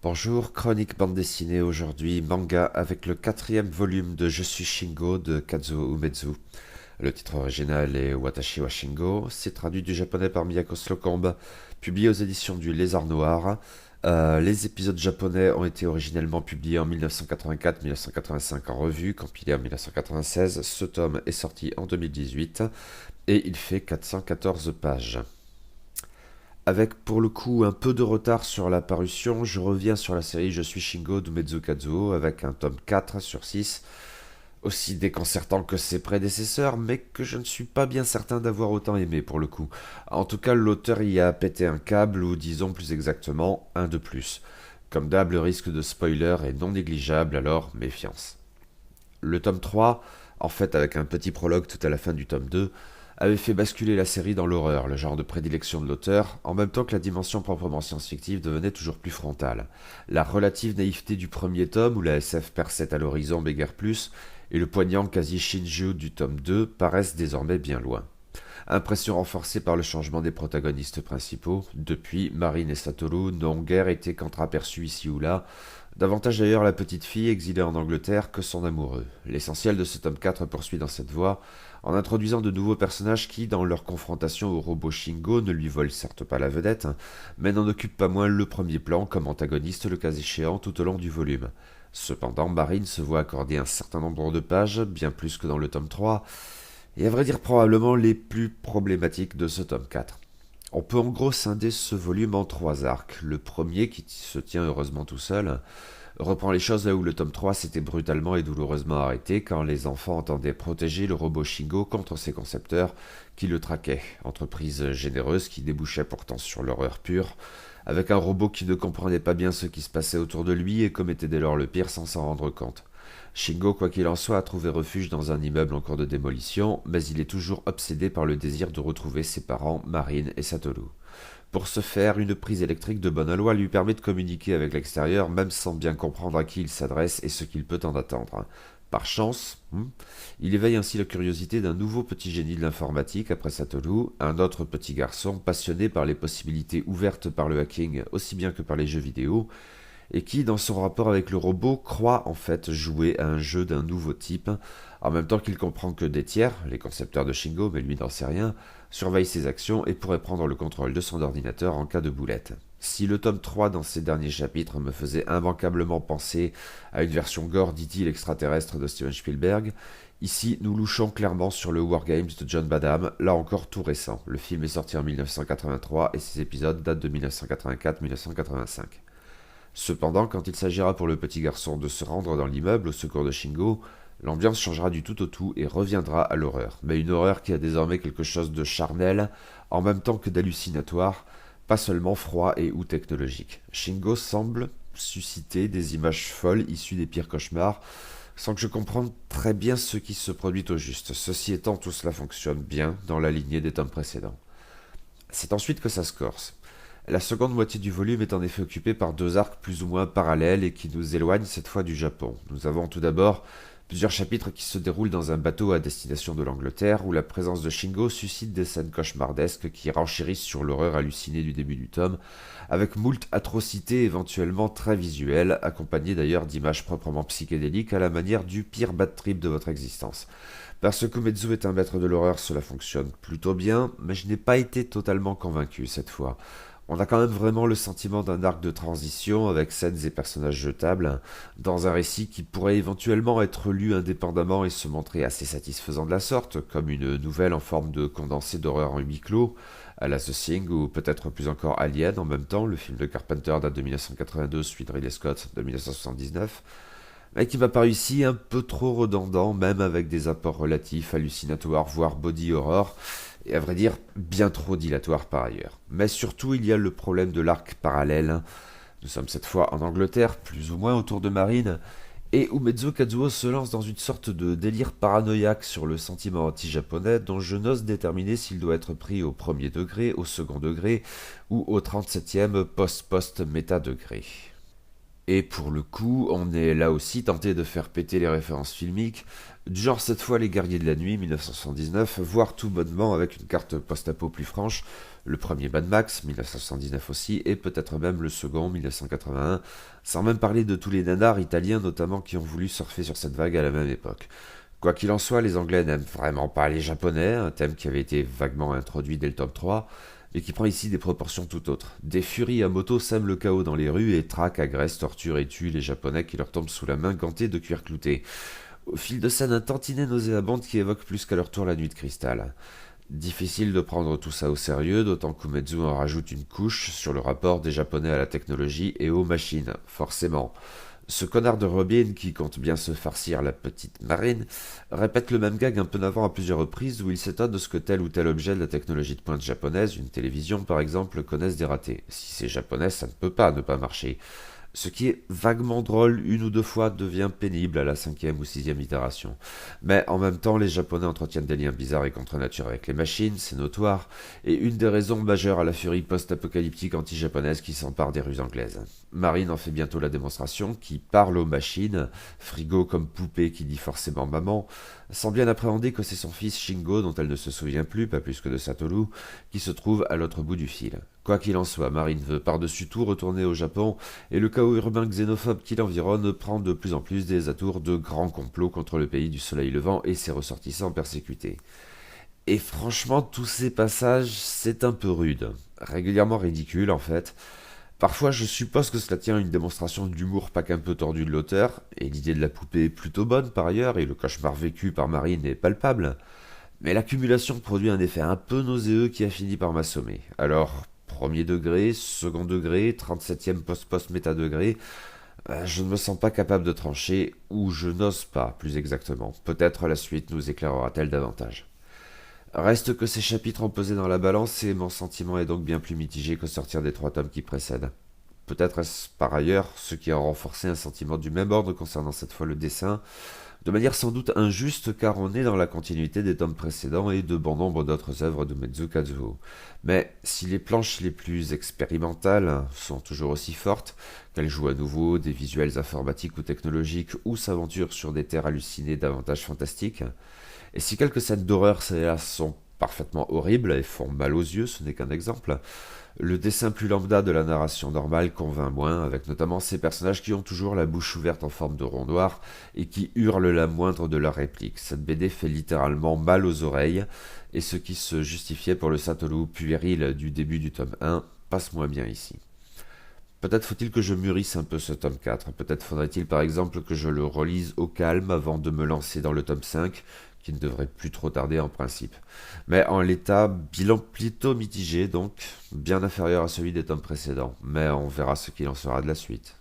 Bonjour, chronique bande dessinée aujourd'hui, manga avec le quatrième volume de Je suis Shingo de Kazuo Umezu. Le titre original est Watashi wa Shingo, c'est traduit du japonais par Miyako Slocombe, publié aux éditions du Lézard Noir. Les épisodes japonais ont été originellement publiés en 1984-1985 en revue, compilé en 1996. Ce tome est sorti en 2018 et il fait 414 pages. Avec pour le coup un peu de retard sur la parution, je reviens sur la série Je suis Shingo d'Umezu Kazuo avec un tome 4 sur 6, aussi déconcertant que ses prédécesseurs, mais que je ne suis pas bien certain d'avoir autant aimé pour le coup. En tout cas, l'auteur y a pété un câble, ou disons plus exactement, un de plus. Comme d'hab, le risque de spoiler est non négligeable, alors méfiance. Le tome 3, en fait avec un petit prologue tout à la fin du tome 2, avait fait basculer la série dans l'horreur, le genre de prédilection de l'auteur, en même temps que la dimension proprement science-fictive devenait toujours plus frontale. La relative naïveté du premier tome, où la SF perçait à l'horizon mais guère plus, et le poignant quasi-shinju du tome 2 paraissent désormais bien loin. Impression renforcée par le changement des protagonistes principaux. Depuis, Marine et Satoru n'ont guère été qu'entreaperçus ici ou là, davantage d'ailleurs la petite fille exilée en Angleterre que son amoureux. L'essentiel de ce tome 4 poursuit dans cette voie, en introduisant de nouveaux personnages qui, dans leur confrontation au robot Shingo, ne lui volent certes pas la vedette, mais n'en occupent pas moins le premier plan comme antagoniste le cas échéant tout au long du volume. Cependant, Marine se voit accorder un certain nombre de pages, bien plus que dans le tome 3, et à vrai dire probablement les plus problématiques de ce tome 4. On peut en gros scinder ce volume en trois arcs. Le premier, qui se tient heureusement tout seul, reprend les choses là où le tome 3 s'était brutalement et douloureusement arrêté quand les enfants entendaient protéger le robot Shingo contre ses concepteurs qui le traquaient. Entreprise généreuse qui débouchait pourtant sur l'horreur pure, avec un robot qui ne comprenait pas bien ce qui se passait autour de lui et commettait dès lors le pire sans s'en rendre compte. Shingo, quoi qu'il en soit, a trouvé refuge dans un immeuble en cours de démolition, mais il est toujours obsédé par le désir de retrouver ses parents, Marine et Satoru. Pour ce faire, une prise électrique de bonne loi lui permet de communiquer avec l'extérieur, même sans bien comprendre à qui il s'adresse et ce qu'il peut en attendre. Par chance, il éveille ainsi la curiosité d'un nouveau petit génie de l'informatique après Satoru, un autre petit garçon passionné par les possibilités ouvertes par le hacking aussi bien que par les jeux vidéo, et qui, dans son rapport avec le robot, croit en fait jouer à un jeu d'un nouveau type, en même temps qu'il comprend que des tiers, les concepteurs de Shingo, mais lui n'en sait rien, surveillent ses actions et pourraient prendre le contrôle de son ordinateur en cas de boulette. Si le tome 3 dans ses derniers chapitres me faisait immanquablement penser à une version gore dit-il extraterrestre de Steven Spielberg, ici nous louchons clairement sur le Wargames de John Badham, là encore tout récent. Le film est sorti en 1983 et ses épisodes datent de 1984-1985. Cependant, quand il s'agira pour le petit garçon de se rendre dans l'immeuble au secours de Shingo, l'ambiance changera du tout au tout et reviendra à l'horreur. Mais une horreur qui a désormais quelque chose de charnel, en même temps que d'hallucinatoire, pas seulement froid et ou technologique. Shingo semble susciter des images folles issues des pires cauchemars, sans que je comprenne très bien ce qui se produit au juste. Ceci étant, tout cela fonctionne bien dans la lignée des tomes précédents. C'est ensuite que ça se corse. La seconde moitié du volume est en effet occupée par deux arcs plus ou moins parallèles et qui nous éloignent cette fois du Japon. Nous avons tout d'abord plusieurs chapitres qui se déroulent dans un bateau à destination de l'Angleterre où la présence de Shingo suscite des scènes cauchemardesques qui renchérissent sur l'horreur hallucinée du début du tome, avec moult atrocités éventuellement très visuelles, accompagnées d'ailleurs d'images proprement psychédéliques à la manière du pire bad trip de votre existence. Parce que Umezu est un maître de l'horreur, cela fonctionne plutôt bien, mais je n'ai pas été totalement convaincu cette fois. On a quand même vraiment le sentiment d'un arc de transition avec scènes et personnages jetables, dans un récit qui pourrait éventuellement être lu indépendamment et se montrer assez satisfaisant de la sorte, comme une nouvelle en forme de condensé d'horreur en huis clos, à la The Thing ou peut-être plus encore Alien en même temps, le film de Carpenter date de 1982, celui de Ridley Scott de 1979, mais qui m'a paru ici un peu trop redondant, même avec des apports relatifs, hallucinatoires, voire body horror, et à vrai dire, bien trop dilatoire par ailleurs. Mais surtout, il y a le problème de l'arc parallèle. Nous sommes cette fois en Angleterre, plus ou moins autour de Marine, et Umezu Kazuo se lance dans une sorte de délire paranoïaque sur le sentiment anti-japonais dont je n'ose déterminer s'il doit être pris au premier degré, au second degré, ou au 37e post-post-méta-degré. Et pour le coup, on est là aussi tenté de faire péter les références filmiques, du genre cette fois Les Guerriers de la Nuit 1979, voire tout bonnement avec une carte post-apo plus franche, Le premier Mad Max, 1979 aussi, et peut-être même le second, 1981, sans même parler de tous les nanars italiens notamment qui ont voulu surfer sur cette vague à la même époque. Quoi qu'il en soit, les Anglais n'aiment vraiment pas les Japonais, un thème qui avait été vaguement introduit dès le tome 3, et qui prend ici des proportions tout autres. Des furies à moto sèment le chaos dans les rues et traquent, agressent, torturent et tuent les Japonais qui leur tombent sous la main gantés de cuir clouté. Au fil de scènes un tantinet nauséabondes qui évoquent plus qu'à leur tour la nuit de cristal. Difficile de prendre tout ça au sérieux, d'autant qu'Umezu en rajoute une couche sur le rapport des Japonais à la technologie et aux machines, forcément. Ce connard de Robin, qui compte bien se farcir la petite marine, répète le même gag un peu avant à plusieurs reprises où il s'étonne de ce que tel ou tel objet de la technologie de pointe japonaise, une télévision par exemple, connaisse des ratés. Si c'est japonais, ça ne peut pas ne pas marcher. Ce qui est vaguement drôle une ou deux fois devient pénible à la cinquième ou sixième itération. Mais en même temps, les Japonais entretiennent des liens bizarres et contre nature avec les machines, c'est notoire, et une des raisons majeures à la furie post-apocalyptique anti-japonaise qui s'empare des rues anglaises. Marine en fait bientôt la démonstration, qui parle aux machines, frigo comme poupée qui dit forcément maman, sans bien appréhender que c'est son fils Shingo, dont elle ne se souvient plus, pas plus que de Satoru, qui se trouve à l'autre bout du fil. Quoi qu'il en soit, Marine veut par-dessus tout retourner au Japon, et le chaos urbain xénophobe qui l'environne prend de plus en plus des atours de grands complots contre le pays du soleil levant et ses ressortissants persécutés. Et franchement, tous ces passages, c'est un peu rude. Régulièrement ridicule, en fait. Parfois, je suppose que cela tient à une démonstration d'humour pas qu'un peu tordu de l'auteur, et l'idée de la poupée est plutôt bonne par ailleurs, et le cauchemar vécu par Marine est palpable. Mais l'accumulation produit un effet un peu nauséeux qui a fini par m'assommer. Alors, premier degré, second degré, 37e post-post-méta degré, je ne me sens pas capable de trancher, ou je n'ose pas, plus exactement. Peut-être la suite nous éclairera-t-elle davantage. Reste que ces chapitres ont pesé dans la balance et mon sentiment est donc bien plus mitigé qu'au sortir des 3 tomes qui précèdent. Peut-être est-ce par ailleurs ce qui a renforcé un sentiment du même ordre concernant cette fois le dessin, de manière sans doute injuste car on est dans la continuité des tomes précédents et de bon nombre d'autres œuvres de Umezu Kazuo. Mais si les planches les plus expérimentales sont toujours aussi fortes, qu'elles jouent à nouveau des visuels informatiques ou technologiques ou s'aventurent sur des terres hallucinées davantage fantastiques, et si quelques scènes d'horreur ça et là sont parfaitement horribles et font mal aux yeux, ce n'est qu'un exemple, le dessin plus lambda de la narration normale convainc moins, avec notamment ces personnages qui ont toujours la bouche ouverte en forme de rond noir et qui hurlent la moindre de leurs répliques. Cette BD fait littéralement mal aux oreilles, et ce qui se justifiait pour le Satoru puéril du début du tome 1 passe moins bien ici. Peut-être faut-il que je mûrisse un peu ce tome 4, peut-être faudrait-il par exemple que je le relise au calme avant de me lancer dans le tome 5, qui ne devrait plus trop tarder en principe. Mais en l'état, bilan plutôt mitigé donc, bien inférieur à celui des tomes précédents, mais on verra ce qu'il en sera de la suite.